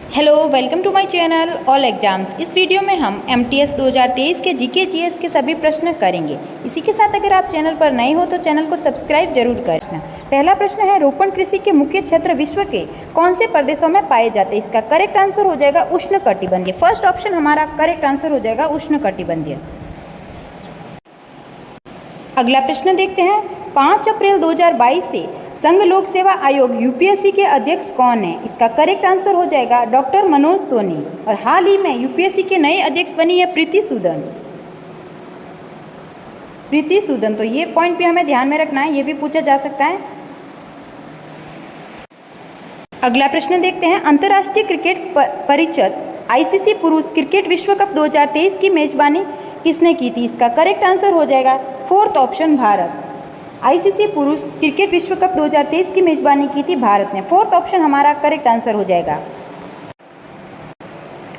Hello, welcome to my channel all exams. इस video में हम एमटीएस 2023 के जीके जीएस के सभी प्रश्न करेंगे। इसी के साथ अगर आप चैनल पर नए हो तो चैनल को सब्सक्राइब जरूर करना। पहला प्रश्न है, रोपण कृषि के मुख्य क्षेत्र विश्व के कौन से प्रदेशों में पाए जाते हैं? इसका करेक्ट आंसर हो जाएगा उष्णकटिबंधीय। फर्स्ट ऑप्शन हमारा करेक्ट आंसर हो जाएगा उष्णकटिबंधीय। अगला प्रश्न देखते हैं, 5 अप्रैल 2022 से संघ लोक सेवा आयोग यूपीएससी के अध्यक्ष कौन है? इसका करेक्ट आंसर हो जाएगा डॉक्टर मनोज सोनी। और हाल ही में यूपीएससी के नए अध्यक्ष बनी है प्रीति सूदन। प्रीति सूदन, तो ये पॉइंट भी हमें ध्यान में रखना है, ये भी पूछा जा सकता है। अगला प्रश्न देखते हैं, अंतर्राष्ट्रीय क्रिकेट परिषद आईसीसी पुरुष क्रिकेट विश्व कप 2023 की मेजबानी किसने की थी? इसका करेक्ट आंसर हो जाएगा फोर्थ ऑप्शन भारत। आईसीसी पुरुष क्रिकेट विश्व कप 2023 की मेजबानी की थी भारत ने। फोर्थ ऑप्शन हमारा करेक्ट आंसर हो जाएगा।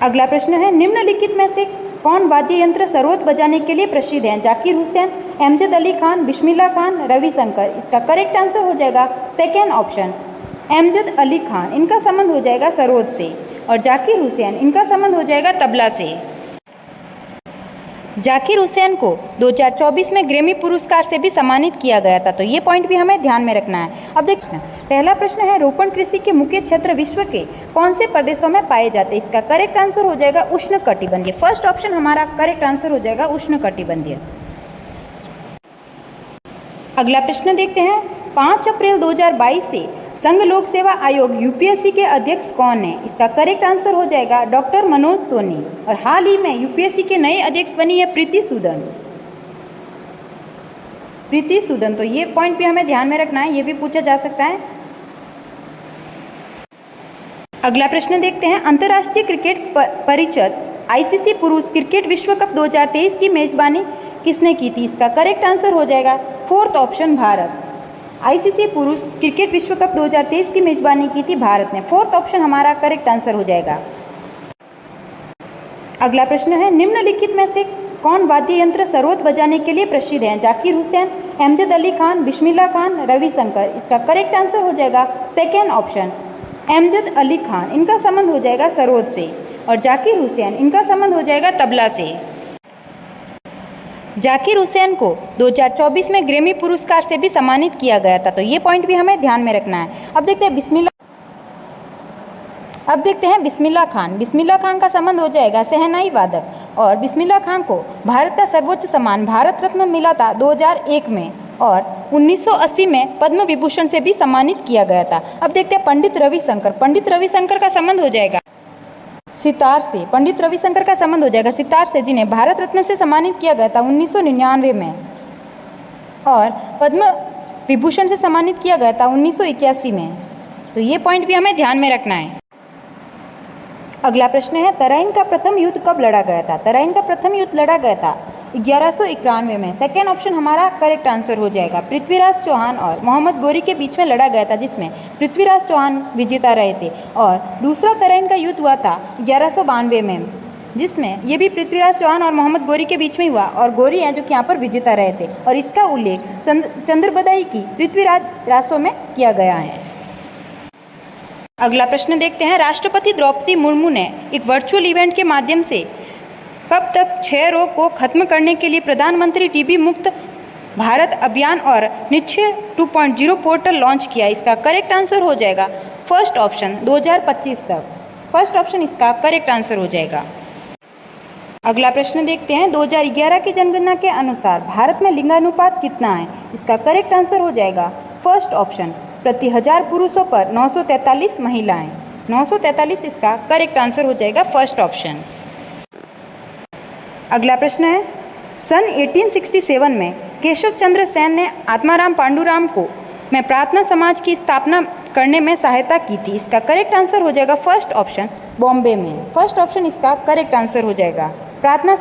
अगला प्रश्न है, निम्नलिखित में से कौन वाद्य यंत्र सरोद बजाने के लिए प्रसिद्ध है? जाकिर हुसैन, अमजद अली खान, बिस्मिल्लाह खान, रविशंकर। इसका करेक्ट आंसर हो जाएगा सेकेंड ऑप्शन अमजद अली खान। इनका संबंध हो जाएगा सरोद से। और जाकिर हुसैन, इनका संबंध हो जाएगा तबला से। जाकिर हुसैन को 2024 में ग्रैमी पुरस्कार से भी सम्मानित किया गया था, तो ये पॉइंट भी हमें ध्यान में रखना है। अब देखना, पहला प्रश्न है, रोपण कृषि के मुख्य क्षेत्र विश्व के कौन से प्रदेशों में पाए जाते हैं? इसका करेक्ट आंसर हो जाएगा उष्णकटिबंधीय। फर्स्ट ऑप्शन हमारा करेक्ट आंसर हो जाएगा उष्णकटिबंधीय। अगला प्रश्न देखते हैं, 5 अप्रैल 2022 से संघ लोक सेवा आयोग यूपीएससी के अध्यक्ष कौन है? इसका करेक्ट आंसर हो जाएगा डॉक्टर मनोज सोनी। और हाल ही में यूपीएससी के नए अध्यक्ष बनी है प्रीति सूदन। प्रीति सूदन, तो ये पॉइंट भी हमें ध्यान में रखना है, ये भी पूछा जा सकता है। अगला प्रश्न देखते हैं, अंतर्राष्ट्रीय क्रिकेट परिषद आईसीसी पुरुष क्रिकेट विश्व कप 2023 की मेजबानी किसने की थी? इसका करेक्ट आंसर हो जाएगा फोर्थ ऑप्शन भारत। आईसीसी पुरुष क्रिकेट विश्व कप 2023 की मेजबानी की थी भारत ने। फोर्थ ऑप्शन हमारा करेक्ट आंसर हो जाएगा। अगला प्रश्न है, निम्नलिखित में से कौन वाद्य यंत्र सरोद बजाने के लिए प्रसिद्ध है? जाकिर हुसैन, अमजद अली खान, बिस्मिल्लाह खान, रविशंकर। इसका करेक्ट आंसर हो जाएगा सेकेंड ऑप्शन अमजद अली खान। इनका संबंध हो जाएगा सरोद से। और जाकिर हुसैन, इनका संबंध हो जाएगा तबला से। जाकिर हुसैन को 2024 में ग्रैमी पुरस्कार से भी सम्मानित किया गया था, तो ये पॉइंट भी हमें ध्यान में रखना है। अब देखते हैं बिस्मिल्लाह खान। बिस्मिल्लाह खान का संबंध हो जाएगा शहनाई वादक। और बिस्मिल्लाह खान को भारत का सर्वोच्च सम्मान भारत रत्न मिला था 2001 में। और 1980 में पद्म विभूषण से भी सम्मानित किया गया था। अब देखते हैं पंडित रविशंकर। पंडित रविशंकर का संबंध हो जाएगा सितार से। पंडित रविशंकर का संबंध हो जाएगा सितार से, जिन्हें भारत रत्न से सम्मानित किया गया था 1999 में। और पद्म विभूषण से सम्मानित किया गया था 1981 में। तो ये पॉइंट भी हमें ध्यान में रखना है। अगला प्रश्न है, तराइन का प्रथम युद्ध कब लड़ा गया था? तराइन का प्रथम युद्ध लड़ा गया था 1191 में। सेकेंड ऑप्शन हमारा करेक्ट आंसर हो जाएगा। पृथ्वीराज चौहान और मोहम्मद गोरी के बीच में लड़ा गया था, जिसमें पृथ्वीराज चौहान विजेता रहे थे। और दूसरा तराइन का युद्ध हुआ था 1192 में, जिसमें ये भी पृथ्वीराज चौहान और मोहम्मद गोरी के बीच में हुआ। और गोरी हैं जो कि यहाँ पर विजेता रहे थे। और इसका उल्लेख चंद्रबदाई की पृथ्वीराज रासों में किया गया है। अगला प्रश्न देखते हैं, राष्ट्रपति द्रौपदी मुर्मू ने एक वर्चुअल इवेंट के माध्यम से कब तक क्षय रोग को खत्म करने के लिए प्रधानमंत्री टीबी मुक्त भारत अभियान और निश्चय 2.0 पोर्टल लॉन्च किया? इसका करेक्ट आंसर हो जाएगा फर्स्ट ऑप्शन 2025 तक। फर्स्ट ऑप्शन इसका करेक्ट आंसर हो जाएगा। अगला प्रश्न देखते हैं, 2011 की जनगणना के अनुसार भारत में लिंगानुपात कितना है? इसका करेक्ट आंसर हो जाएगा फर्स्ट ऑप्शन प्रति 1000 पुरुषों पर 943 महिलाएं। 943 इसका करेक्ट आंसर हो जाएगा फर्स्ट ऑप्शन। अगला प्रश्न है, सन 1867 में केशव चंद्र सेन ने आत्माराम पांडुराम को में प्रार्थना समाज की स्थापना करने में सहायता की थी। इसका करेक्ट आंसर हो जाएगा फर्स्ट ऑप्शन बॉम्बे में। फर्स्ट ऑप्शन इसका करेक्ट आंसर हो जाएगा। प्रार्थना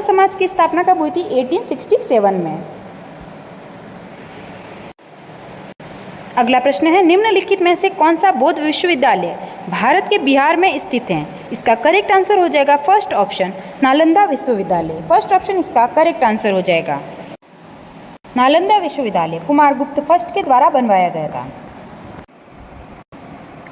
समाज की स्थापना कब हुई थी? 1867 में। अगला प्रश्न है, निम्नलिखित में से कौन सा बौद्ध विश्वविद्यालय भारत के बिहार में स्थित है? इसका करेक्ट आंसर हो जाएगा फर्स्ट ऑप्शन नालंदा विश्वविद्यालय। फर्स्ट ऑप्शन इसका करेक्ट आंसर हो जाएगा। नालंदा विश्वविद्यालय कुमारगुप्त फर्स्ट के द्वारा बनवाया गया था।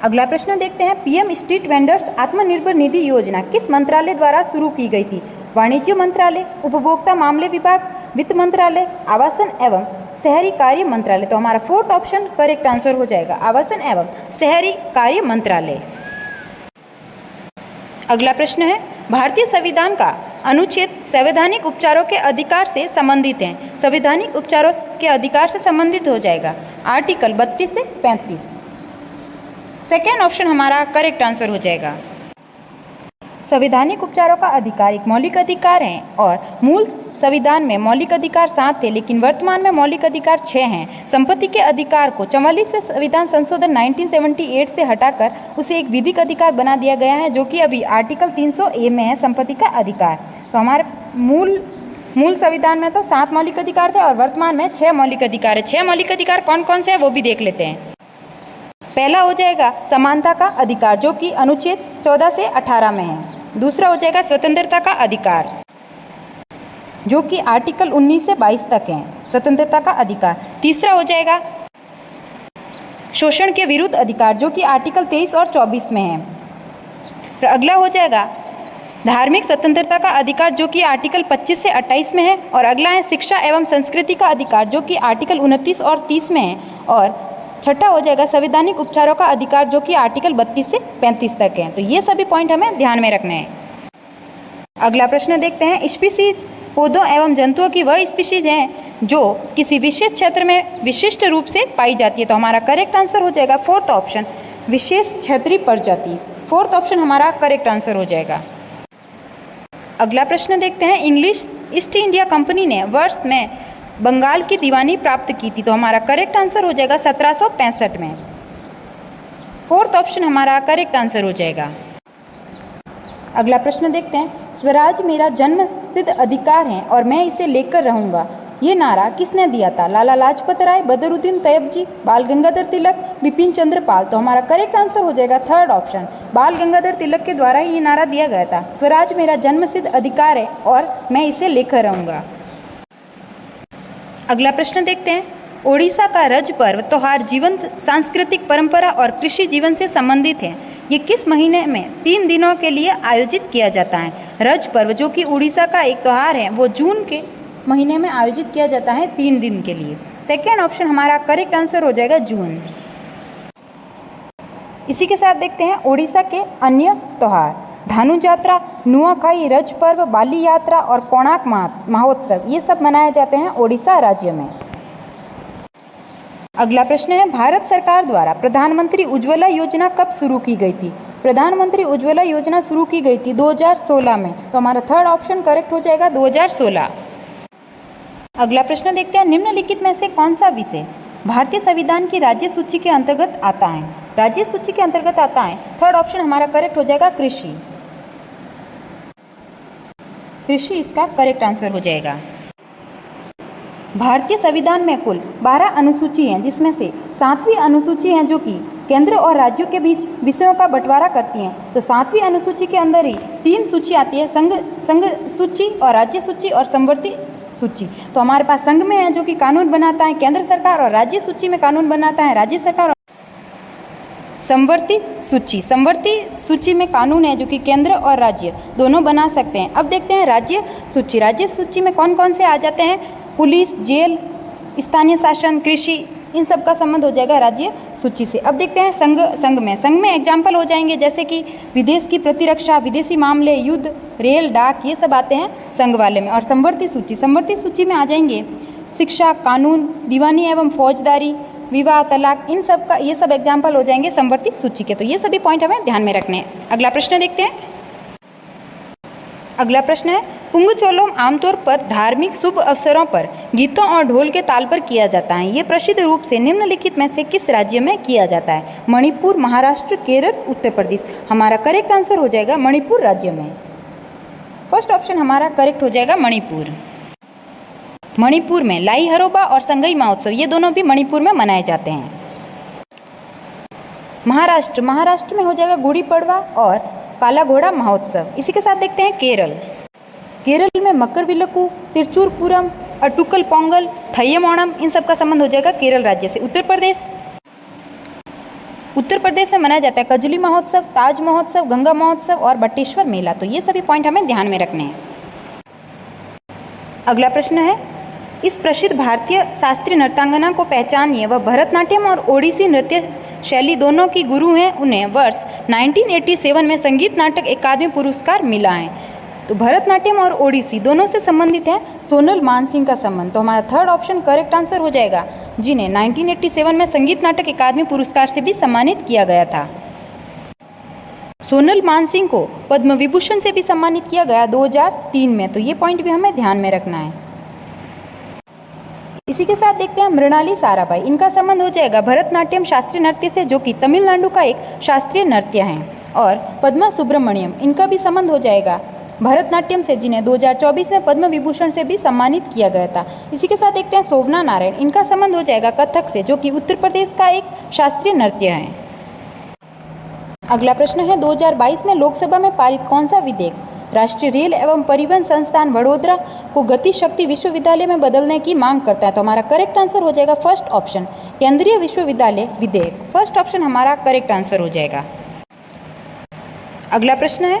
अगला प्रश्न देखते हैं, PM street vendors Atmanirbhar Nidhi योजना किस मंत्रालय द्वारा शुरू की गई थी? वाणिज्य मंत्रालय, उपभोक्ता मामले विभाग, वित्त मंत्रालय, आवासन एवं शहरी कार्य मंत्रालय। तो हमारा फोर्थ ऑप्शन करेक्ट आंसर हो जाएगा, आवासन एवं शहरी कार्य मंत्रालय। अगला प्रश्न है, भारतीय संविधान का अनुच्छेद संवैधानिक उपचारों के अधिकार से संबंधित है। संवैधानिक उपचारों के अधिकार से संबंधित हो जाएगा आर्टिकल 32 से 35। सेकेंड ऑप्शन हमारा करेक्ट आंसर हो जाएगा। संवैधानिक उपचारों का अधिकार एक मौलिक अधिकार है और मूल संविधान में मौलिक अधिकार 7 थे, लेकिन वर्तमान में मौलिक अधिकार 6 हैं। संपत्ति के अधिकार को 44वें संविधान संशोधन 1978 से हटाकर उसे एक विधिक अधिकार बना दिया गया है, जो कि अभी आर्टिकल 300A में है, संपत्ति का अधिकार। तो हमारे मूल संविधान में तो 7 मौलिक अधिकार थे और वर्तमान में 6 मौलिक अधिकार है। 6 मौलिक अधिकार कौन कौन से हैं वो भी देख लेते हैं। पहला हो जाएगा समानता का अधिकार, जो कि अनुच्छेद 14 से 18 में है। दूसरा हो जाएगा स्वतंत्रता का अधिकार, जो कि आर्टिकल 19 से 22 तक है, स्वतंत्रता का अधिकार। तीसरा हो जाएगा शोषण के विरुद्ध अधिकार, जो कि आर्टिकल 23 और 24 में है। फिर अगला हो जाएगा धार्मिक स्वतंत्रता का अधिकार, जो कि आर्टिकल 25 से 28 में है। और अगला है शिक्षा एवं संस्कृति का अधिकार, जो कि आर्टिकल 29 और 30 में है। और छठा हो जाएगा संवैधानिक उपचारों का अधिकार, जो कि आर्टिकल 32 से 35 तक है। तो ये सभी पॉइंट हमें ध्यान में रखने हैं। अगला प्रश्न देखते हैं, स्पीसीज पौधों एवं जंतुओं की वह स्पीशीज हैं जो किसी विशेष क्षेत्र में विशिष्ट रूप से पाई जाती है। तो हमारा करेक्ट आंसर हो जाएगा फोर्थ ऑप्शन, विशेष क्षेत्रीय प्रजाति। फोर्थ ऑप्शन हमारा करेक्ट आंसर हो जाएगा। अगला प्रश्न देखते हैं, इंग्लिश ईस्ट इंडिया कंपनी ने वर्ष में बंगाल की दीवानी प्राप्त की थी। तो हमारा करेक्ट आंसर हो जाएगा 1765 में। फोर्थ ऑप्शन हमारा करेक्ट आंसर हो जाएगा। अगला प्रश्न देखते हैं, स्वराज मेरा जन्म सिद्ध अधिकार है और मैं इसे लेकर रहूंगा, ये नारा किसने दिया था? लाला लाजपत राय, बदरुद्दीन तैयबजी, बाल गंगाधर तिलक, बिपिन चंद्र पाल। तो हमारा करेक्ट आंसर हो जाएगा थर्ड ऑप्शन, बाल गंगाधर तिलक के द्वारा ही ये नारा दिया गया था, स्वराज मेरा जन्म सिद्ध अधिकार है और मैं इसे लेकर रहूंगा। अगला प्रश्न देखते हैं, ओडिशा का रज पर्व त्योहार जीवंत सांस्कृतिक परंपरा और कृषि जीवन से संबंधित है। ये किस महीने में 3 दिनों के लिए आयोजित किया जाता है? रज पर्व, जो कि उड़ीसा का एक त्यौहार है, वो जून के महीने में आयोजित किया जाता है 3 दिन के लिए। सेकेंड ऑप्शन हमारा करेक्ट आंसर हो जाएगा जून। इसी के साथ देखते हैं ओडिशा के अन्य त्यौहार, धानु यात्रा, नुआखाई, रज पर्व, बाली यात्रा और कोणार्क महोत्सव, ये सब मनाए जाते हैं ओडिशा राज्य में। अगला प्रश्न है, भारत सरकार द्वारा प्रधानमंत्री उज्ज्वला योजना कब शुरू की गई थी? प्रधानमंत्री उज्ज्वला योजना शुरू की गई थी 2016 में। तो हमारा थर्ड ऑप्शन करेक्ट हो जाएगा 2016। अगला प्रश्न देखते हैं, निम्नलिखित में से कौन सा विषय भारतीय संविधान की राज्य सूची के अंतर्गत आता है? राज्य सूची के अंतर्गत आता है, थर्ड ऑप्शन हमारा करेक्ट हो जाएगा कृषि। कृषि इसका करेक्ट आंसर हो जाएगा। भारतीय संविधान में कुल 12 अनुसूची हैं, जिसमें से 7वीं अनुसूची है जो कि केंद्र और राज्यों के बीच विषयों का बंटवारा करती हैं। तो 7वीं अनुसूची के अंदर ही 3 सूची आती है, संघ सूची और राज्य सूची और समवर्ती सूची। तो हमारे पास संघ में है जो कि कानून बनाता है केंद्र सरकार, और राज्य सूची में कानून बनाता है राज्य सरकार। समवर्ती सूची में कानून है जो कि केंद्र और राज्य दोनों बना सकते हैं। अब देखते हैं राज्य सूची। राज्य सूची में कौन कौन से आ जाते हैं? पुलिस, जेल, स्थानीय शासन, कृषि, इन सब का संबंध हो जाएगा राज्य सूची से। अब देखते हैं संघ में एग्जाम्पल हो जाएंगे, जैसे कि विदेश की प्रतिरक्षा, विदेशी मामले, युद्ध, रेल, डाक, ये सब आते हैं संघ वाले में। और समवर्ती सूची में आ जाएंगे शिक्षा, कानून, दीवानी एवं फौजदारी, विवाह, तलाक, इन सब का ये सब एग्जाम्पल हो जाएंगे समवर्ती सूची के। तो ये सभी पॉइंट हमें ध्यान में रखने हैं। अगला प्रश्न देखते हैं। अगला प्रश्न है, पुंगचोलोम आमतौर पर धार्मिक शुभ अवसरों पर गीतों और ढोल के ताल पर किया जाता है। ये प्रसिद्ध रूप से निम्नलिखित में से किस राज्य में किया जाता है? मणिपुर, महाराष्ट्र, केरल, उत्तर प्रदेश। हमारा करेक्ट आंसर हो जाएगा मणिपुर राज्य में। फर्स्ट ऑप्शन हमारा करेक्ट हो जाएगा मणिपुर। मणिपुर में लाई हरोबा और संगई महोत्सव, ये दोनों भी मणिपुर में मनाए जाते हैं। महाराष्ट्र में हो जाएगा गुड़ी पड़वा और काला घोड़ा महोत्सव। इसी के साथ देखते हैं केरल में मकर विलक्कू, तिरुचुरपुरम, अटुकल पोंगल, थय्यम ओणम, इन सब का संबंध हो जाएगा केरल राज्य से। उत्तर प्रदेश में मनाया जाता है कजली महोत्सव, ताज महोत्सव, गंगा महोत्सव और बटेश्वर मेला। तो ये सभी पॉइंट हमें ध्यान में रखने हैं। अगला प्रश्न है, इस प्रसिद्ध भारतीय शास्त्रीय नृत्यांगना को पहचानिए। वह भरतनाट्यम और ओडिसी नृत्य शैली दोनों की गुरु हैं। उन्हें वर्ष 1987 में संगीत नाटक अकादमी पुरस्कार मिला है। तो भरतनाट्यम और ओडिसी दोनों से संबंधित है सोनल मानसिंह का संबंध। तो हमारा थर्ड ऑप्शन करेक्ट आंसर हो जाएगा, जिन्हें 1987 में संगीत नाटक अकादमी पुरस्कार से भी सम्मानित किया गया था। सोनल मानसिंह को पद्म विभूषण से भी सम्मानित किया गया 2003 में। तो ये पॉइंट भी हमें ध्यान में रखना है। इसी के साथ देखते हैं मृणाली साराभाई। इनका संबंध हो जाएगा भरतनाट्यम शास्त्रीय नृत्य से, जो कि तमिलनाडु का एक शास्त्रीय नृत्य है। और पद्मा सुब्रमण्यम, इनका भी संबंध हो जाएगा भरतनाट्यम से, जिन्हें 2024 में पद्म विभूषण से भी सम्मानित किया गया था। इसी के साथ देखते हैं शोभना नारायण। इनका संबंध हो जाएगा कथक से, जो कि उत्तर प्रदेश का एक शास्त्रीय नृत्य है। अगला प्रश्न है, 2022 में लोकसभा में पारित कौन सा विधेयक राष्ट्रीय रेल एवं परिवहन संस्थान वडोदरा को गति शक्ति विश्वविद्यालय में बदलने की मांग करता है? तो हमारा करेक्ट आंसर हो जाएगा फर्स्ट ऑप्शन, केंद्रीय विश्वविद्यालय विधेयक। फर्स्ट ऑप्शन हमारा करेक्ट आंसर हो जाएगा। अगला प्रश्न है,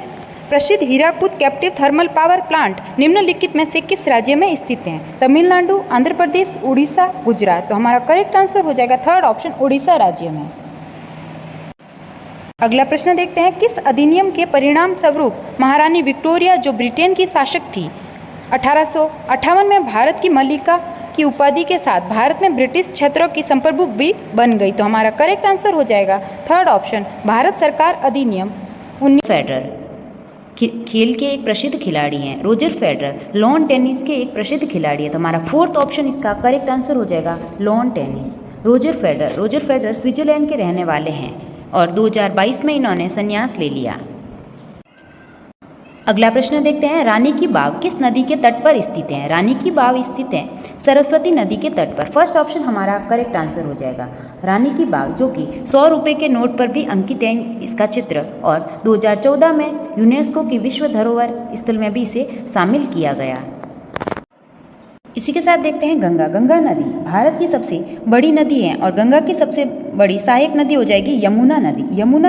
प्रसिद्ध Hirakud captive thermal power plant निम्नलिखित में से किस राज्य में स्थित है? तमिलनाडु, आंध्र प्रदेश, उड़ीसा, गुजरात। तो हमारा करेक्ट आंसर हो जाएगा थर्ड ऑप्शन, उड़ीसा राज्य में। अगला प्रश्न देखते हैं, किस अधिनियम के परिणाम स्वरूप महारानी विक्टोरिया, जो ब्रिटेन की शासक थी, 1858 में भारत की मल्लिका की उपाधि के साथ भारत में ब्रिटिश क्षेत्रों की संप्रभु भी बन गई? तो हमारा करेक्ट आंसर हो जाएगा थर्ड ऑप्शन, भारत सरकार अधिनियम 19। फेडरर खेल के एक प्रसिद्ध खिलाड़ी हैं। रोजर फेडरर लॉन टेनिस के एक प्रसिद्ध खिलाड़ी है। तो हमारा फोर्थ ऑप्शन इसका करेक्ट आंसर हो जाएगा lawn tennis. Roger Federer Switzerland के रहने वाले हैं और 2022 में इन्होंने संन्यास ले लिया। अगला प्रश्न देखते हैं, रानी की बाव किस नदी के तट पर स्थित है? रानी की बाव स्थित है सरस्वती नदी के तट पर। फर्स्ट ऑप्शन हमारा करेक्ट आंसर हो जाएगा रानी की बाव, जो कि 100 रुपये के नोट पर भी अंकित है इसका चित्र, और 2014 में यूनेस्को की विश्व धरोहर स्थल में भी इसे शामिल किया गया। इसी के साथ देखते हैं गंगा नदी भारत की सबसे बड़ी नदी है और गंगा की सबसे बड़ी सहायक नदी हो जाएगी यमुना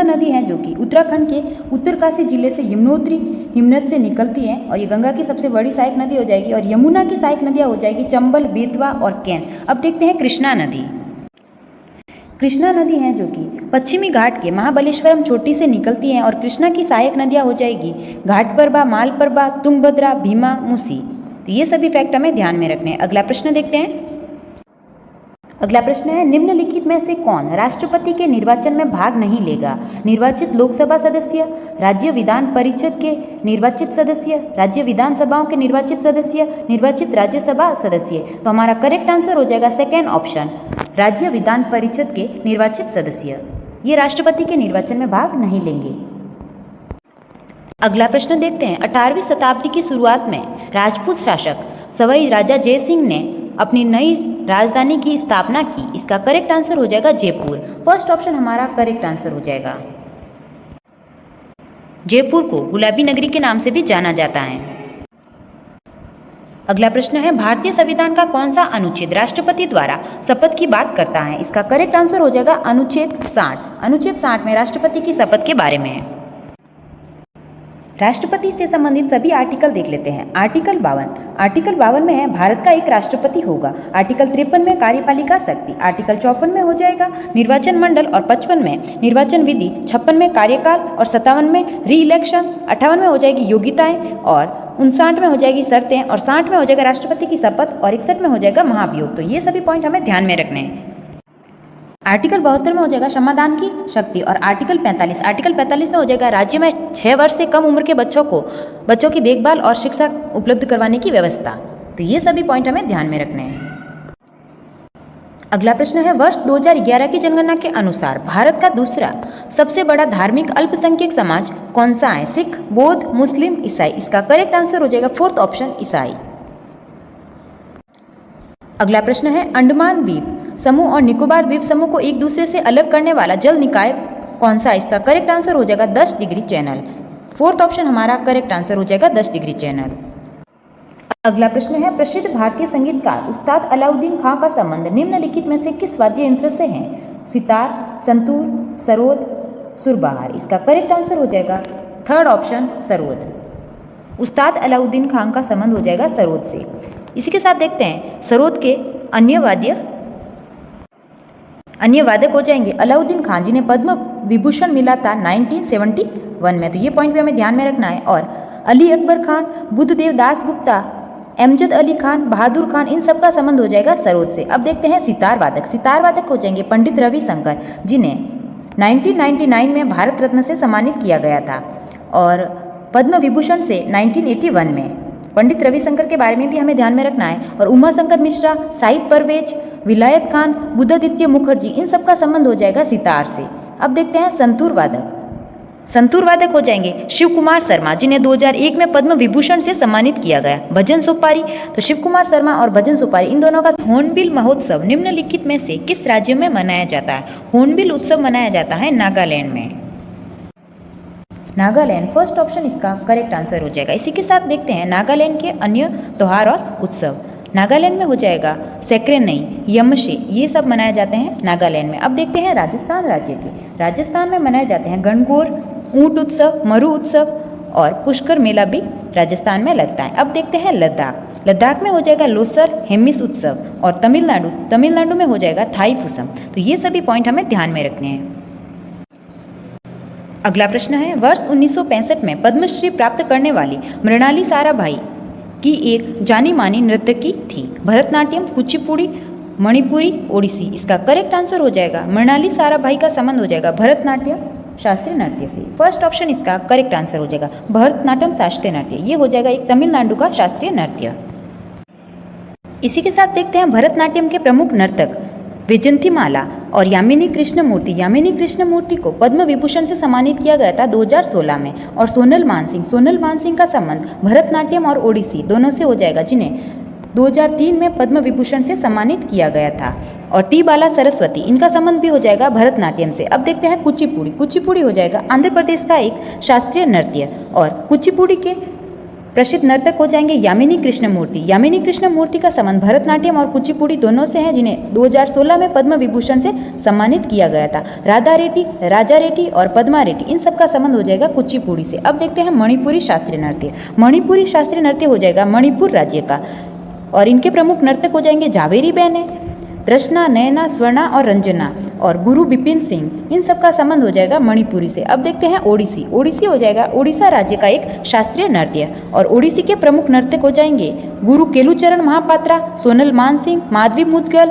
नदी है, जो कि उत्तराखंड के उत्तरकाशी जिले से यमुनोत्री हिमनद से निकलती है और ये गंगा की सबसे बड़ी सहायक नदी हो जाएगी। और यमुना की सहायक नदियाँ हो जाएगी चंबल, बेतवा और कैन। अब देखते हैं कृष्णा नदी है, जो कि पश्चिमी घाट के महाबलेश्वरम चोटी से निकलती है और कृष्णा की सहायक नदियाँ हो जाएगी घाटप्रभा, मालप्रभा, तुंगभद्रा, भीमा, मूसी। तो ये सभी फैक्ट हमें ध्यान में रखने हैं। अगला प्रश्न देखते हैं। अगला प्रश्न है, निम्नलिखित में से कौन राष्ट्रपति के निर्वाचन में भाग नहीं लेगा? निर्वाचित लोकसभा सदस्य, राज्य विधान परिषद के निर्वाचित सदस्य, राज्य विधानसभाओं के निर्वाचित सदस्य, निर्वाचित राज्यसभा सदस्य। तो हमारा करेक्ट आंसर हो जाएगा सेकेंड ऑप्शन, राज्य विधान परिषद के निर्वाचित सदस्य। ये राष्ट्रपति के निर्वाचन में भाग नहीं लेंगे। अगला प्रश्न देखते हैं, 18वीं शताब्दी की शुरुआत में राजपूत शासक सवाई राजा जय सिंह ने अपनी नई राजधानी की स्थापना की। इसका करेक्ट आंसर हो जाएगा जयपुर। फर्स्ट ऑप्शन हमारा करेक्ट आंसर हो जाएगा। जयपुर को गुलाबी नगरी के नाम से भी जाना जाता है। अगला प्रश्न है, भारतीय संविधान का कौन सा अनुच्छेद राष्ट्रपति द्वारा शपथ की बात करता है? इसका करेक्ट आंसर हो जाएगा अनुच्छेद 60। अनुच्छेद 60 में राष्ट्रपति की शपथ के बारे में है। राष्ट्रपति से संबंधित सभी आर्टिकल देख लेते हैं। आर्टिकल 52 में है भारत का एक राष्ट्रपति होगा। आर्टिकल 53 में कार्यपालिका शक्ति, आर्टिकल 54 में हो जाएगा निर्वाचन मंडल और 55 में निर्वाचन विधि, 56 में कार्यकाल और 57 में री इलेक्शन, 58 में हो जाएगी योग्यताएं और 59 में हो जाएगी शर्तें और 60 में हो जाएगा राष्ट्रपति की शपथ और 61 में हो जाएगा महाभियोग। तो ये सभी पॉइंट हमें ध्यान में रखने हैं। आर्टिकल 72 में हो जाएगा क्षमादान की शक्ति और आर्टिकल 45 में हो जाएगा राज्य में 6 वर्ष से कम उम्र के बच्चों की देखभाल और शिक्षा उपलब्ध करवाने की व्यवस्था। तो ये सभी पॉइंट हमें ध्यान में रखने हैं। अगला प्रश्न है, वर्ष 2011 की जनगणना के अनुसार भारत का दूसरा सबसे बड़ा धार्मिक अल्पसंख्यक समाज कौन सा है? सिख, बौद्ध, मुस्लिम, ईसाई। इसका करेक्ट आंसर हो जाएगा फोर्थ ऑप्शन ईसाई। अगला प्रश्न है, अंडमान द्वीप समूह और निकोबार द्वीप समूह को एक दूसरे से अलग करने वाला जल निकाय कौन सा? इसका करेक्ट आंसर हो जाएगा 10 डिग्री चैनल। फोर्थ ऑप्शन हमारा करेक्ट आंसर हो जाएगा 10 डिग्री चैनल। अगला प्रश्न है, प्रसिद्ध भारतीय संगीतकार उस्ताद अलाउद्दीन खां का संबंध निम्नलिखित में से किस वाद्य यंत्र से है? सितार, संतूर, सरोद, सुरबहार। इसका करेक्ट आंसर हो जाएगा थर्ड ऑप्शन सरोद। उस्ताद अलाउद्दीन खान का संबंध हो जाएगा सरोद से। इसी के साथ देखते हैं सरोद के अन्य वादक हो जाएंगे अलाउद्दीन खान, जिन्हें पद्म विभूषण मिला था 1971 में, तो ये पॉइंट भी हमें ध्यान में रखना है। और अली अकबर खान, बुद्धदेव दास गुप्ता, अमजद अली खान, बहादुर खान, इन सब का संबंध हो जाएगा सरोद से। अब देखते हैं सितार वादक। सितार वादक हो जाएंगे पंडित रविशंकर, जिन्हें 1999 में भारत रत्न से सम्मानित किया गया था, और पद्म विभूषण से 1981 में। पंडित रविशंकर के बारे में भी हमें ध्यान में रखना है। और उमा शंकर मिश्रा, साहिब परवेज, विलायत खान, बुद्धादित्य मुखर्जी, इन सब का संबंध हो जाएगा सितार से। अब देखते हैं संतूर वादक। संतूर वादक हो जाएंगे शिव कुमार शर्मा, जिन्हें 2001 में पद्म विभूषण से सम्मानित किया गया। भजन सोपारी, तो शिव कुमार शर्मा और भजन सोपारी, इन दोनों का हॉर्नबिल महोत्सव निम्नलिखित में से किस राज्य में मनाया जाता है? हॉर्नबिल उत्सव मनाया जाता है नागालैंड में। नागालैंड, फर्स्ट ऑप्शन इसका करेक्ट आंसर हो जाएगा। इसी के साथ देखते हैं नागालैंड के अन्य त्योहार और उत्सव। नागालैंड में हो जाएगा सेक्रेनई, यमशे, ये सब मनाए जाते हैं नागालैंड में। अब देखते हैं राजस्थान राज्य के। राजस्थान में मनाए जाते हैं गणगौर, ऊंट उत्सव, मरु उत्सव और पुष्कर मेला भी राजस्थान में लगता है। अब देखते हैं लद्दाख। लद्दाख में हो जाएगा लोसर, हेमिस उत्सव। और तमिलनाडु में हो जाएगा थाई पुसम। तो ये सभी पॉइंट हमें ध्यान में रखने हैं। अगला प्रश्न है, वर्ष 1965 में पद्मश्री प्राप्त करने वाली मृणाली साराभाई की एक जानी मानी नर्तकी थी। भरतनाट्यम, कुचिपुड़ी, मणिपुरी, ओडिसी। इसका करेक्ट आंसर हो जाएगा मृणाली साराभाई का संबंध हो जाएगा भरतनाट्यम शास्त्रीय नृत्य से। फर्स्ट ऑप्शन इसका करेक्ट आंसर हो जाएगा भरतनाट्यम शास्त्रीय नृत्य। ये हो जाएगा एक तमिलनाडु का शास्त्रीय नृत्य। इसी के साथ देखते हैं भरतनाट्यम के प्रमुख नर्तक वैजयंतीमाला और यामिनी कृष्णमूर्ति। यामिनी कृष्णमूर्ति को पद्म विभूषण से सम्मानित किया गया था 2016 में। और सोनल मानसिंह का संबंध भरतनाट्यम और ओडिसी दोनों से हो जाएगा, जिन्हें 2003 में पद्म विभूषण से सम्मानित किया गया था। और टी बाला सरस्वती, इनका संबंध भी हो जाएगा भरतनाट्यम से। अब देखते हैं कुचिपुड़ी। कुचिपुड़ी हो जाएगा आंध्र प्रदेश का एक शास्त्रीय नृत्य। और कुचिपुड़ी के प्रसिद्ध नर्तक हो जाएंगे यामिनी कृष्णमूर्ति। यामिनी कृष्णमूर्ति का संबंध भरतनाट्यम और कुचिपुड़ी दोनों से है, जिन्हें 2016 में पद्म विभूषण से सम्मानित किया गया था। राधा रेड्डी, राजा रेड्डी और पद्मा रेड्डी, इन सब का संबंध हो जाएगा कुचिपुड़ी से। अब देखते हैं मणिपुरी शास्त्रीय नृत्य। मणिपुरी शास्त्रीय नृत्य हो जाएगा मणिपुर राज्य का। और इनके प्रमुख नर्तक हो जाएंगे जावेरी बहने, दृष्णा, नयना, स्वर्णा और रंजना और गुरु बिपिन सिंह। इन सब का संबंध हो जाएगा मणिपुरी से। अब देखते हैं ओडिसी। ओडिसी हो जाएगा उड़ीसा राज्य का एक शास्त्रीय नृत्य। और ओडिसी के प्रमुख नर्तक हो जाएंगे गुरु केलुचरण महापात्रा, सोनल मानसिंह, माधवी मुदगल।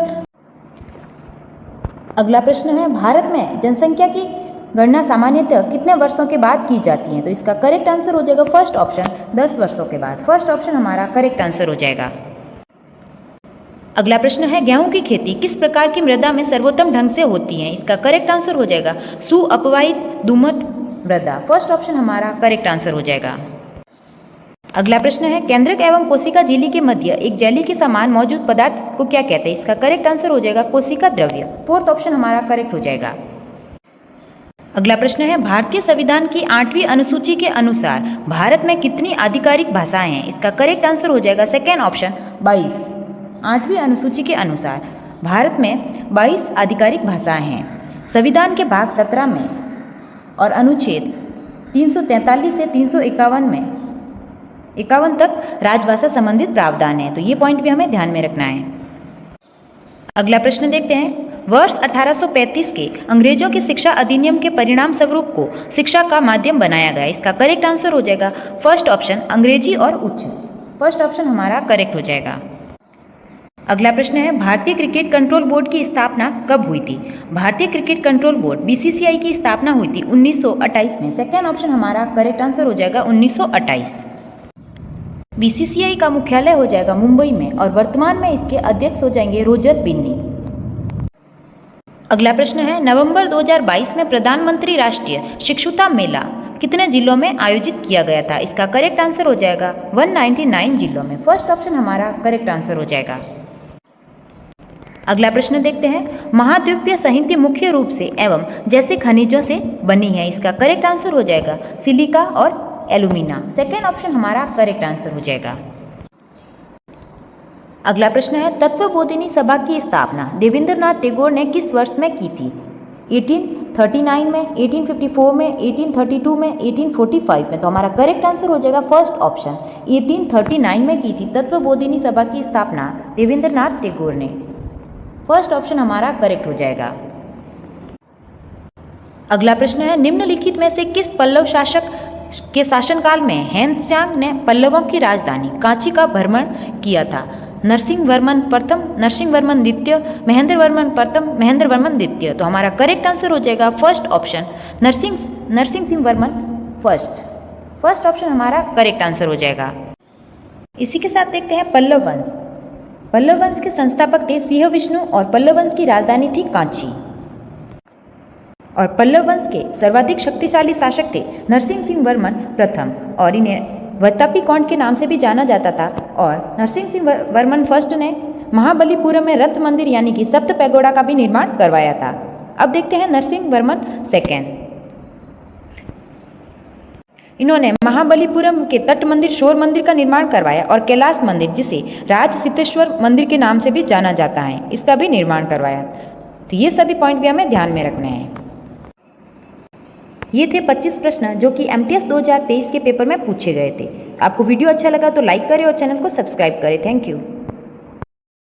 अगला प्रश्न है, भारत में जनसंख्या की गणना सामान्यतः कितने वर्षों के बाद की जाती है? तो इसका करेक्ट आंसर हो जाएगा फर्स्ट ऑप्शन 10 वर्षों के बाद। फर्स्ट ऑप्शन हमारा करेक्ट आंसर हो जाएगा। अगला प्रश्न है, गेहूं की खेती किस प्रकार की मृदा में सर्वोत्तम ढंग से होती है? इसका करेक्ट आंसर हो जाएगा सु अपवाहित दुमट मृदा। फर्स्ट ऑप्शन हमारा करेक्ट आंसर हो जाएगा। अगला प्रश्न है, केंद्रक एवं कोशिका झिल्ली के मध्य एक जेली के समान मौजूद पदार्थ को क्या कहते हैं? इसका करेक्ट आंसर हो जाएगा कोशिका द्रव्य। फोर्थ ऑप्शन हमारा करेक्ट हो जाएगा। अगला प्रश्न है, भारतीय संविधान की 8वीं अनुसूची के अनुसार भारत में कितनी आधिकारिक भाषाएं हैं? इसका करेक्ट आंसर हो जाएगा सेकेंड ऑप्शन 22। 8वीं अनुसूची के अनुसार भारत में 22 आधिकारिक भाषाएं हैं। संविधान के भाग 17 में और अनुच्छेद 343 से 351 तक राजभाषा संबंधित प्रावधान है। तो ये पॉइंट भी हमें ध्यान में रखना है। अगला प्रश्न देखते हैं, वर्ष 1835 के अंग्रेजों के शिक्षा अधिनियम के परिणाम स्वरूप को शिक्षा का माध्यम बनाया गया। इसका करेक्ट आंसर हो जाएगा फर्स्ट ऑप्शन अंग्रेजी और उच्च। फर्स्ट ऑप्शन हमारा करेक्ट हो जाएगा। अगला प्रश्न है, भारतीय क्रिकेट कंट्रोल बोर्ड की स्थापना कब हुई थी? भारतीय क्रिकेट कंट्रोल बोर्ड बीसीसीआई की स्थापना हुई थी 1928 में। सेकेंड ऑप्शन हमारा करेक्ट आंसर हो जाएगा 1928। बीसीसीआई का मुख्यालय हो जाएगा मुंबई में और वर्तमान में इसके अध्यक्ष हो जाएंगे रोजर बिन्नी। अगला प्रश्न है, नवंबर 2022 में प्रधानमंत्री राष्ट्रीय शिक्षुता मेला कितने जिलों में आयोजित किया गया था? इसका करेक्ट आंसर हो जाएगा 199 जिलों में। फर्स्ट ऑप्शन हमारा करेक्ट आंसर हो जाएगा। अगला प्रश्न देखते हैं, महाद्वीपीय संहति मुख्य रूप से एवं जैसे खनिजों से बनी है। इसका करेक्ट आंसर हो जाएगा सिलिका और एल्यूमिना। सेकेंड ऑप्शन हमारा करेक्ट आंसर हो जाएगा। अगला प्रश्न है, तत्वबोधिनी सभा की स्थापना देवेंद्रनाथ टैगोर ने किस वर्ष में की थी? 1839 में, 1854 में, 1832 में, 1845 में। तो हमारा करेक्ट आंसर हो जाएगा फर्स्ट ऑप्शन, 1839 में की थी तत्वबोधिनी सभा की स्थापना देवेंद्रनाथ टैगोर ने। फर्स्ट ऑप्शन हमारा करेक्ट हो जाएगा। अगला प्रश्न है, निम्नलिखित में से किस पल्लव शासक के शासनकाल में हैंत्स्यांग ने पल्लवों की राजधानी कांची का भ्रमण किया था? नरसिंह वर्मन प्रथम, नरसिंह वर्मन द्वितीय, महेंद्र वर्मन प्रथम, महेंद्र वर्मन द्वितीय। तो हमारा करेक्ट आंसर हो जाएगा first option, Narsingh Singh Varman first option हमारा करेक्ट आंसर हो जाएगा। इसी के साथ देखते हैं पल्लव वंश। पल्लव वंश के संस्थापक थे सिंह विष्णु और पल्लव वंश की राजधानी थी कांची। और पल्लव वंश के सर्वाधिक शक्तिशाली शासक थे नरसिंह सिंह वर्मन प्रथम और इन्हें वत्तापी कौंड के नाम से भी जाना जाता था। और नरसिंह सिंह वर्मन फर्स्ट ने महाबलीपुरम में रथ मंदिर यानी कि सप्त पैगोडा का भी निर्माण करवाया था। अब देखते हैं नरसिंह वर्मन सेकेंड। इन्होंने महाबलीपुरम के तट मंदिर शोर मंदिर का निर्माण करवाया और कैलाश मंदिर, जिसे राज सिद्धेश्वर मंदिर के नाम से भी जाना जाता है, इसका भी निर्माण करवाया। तो ये सभी पॉइंट भी हमें ध्यान में रखने हैं। ये थे 25 प्रश्न जो कि MTS 2023 के पेपर में पूछे गए थे। आपको वीडियो अच्छा लगा तो लाइक करें और चैनल को सब्सक्राइब करें। Thank you.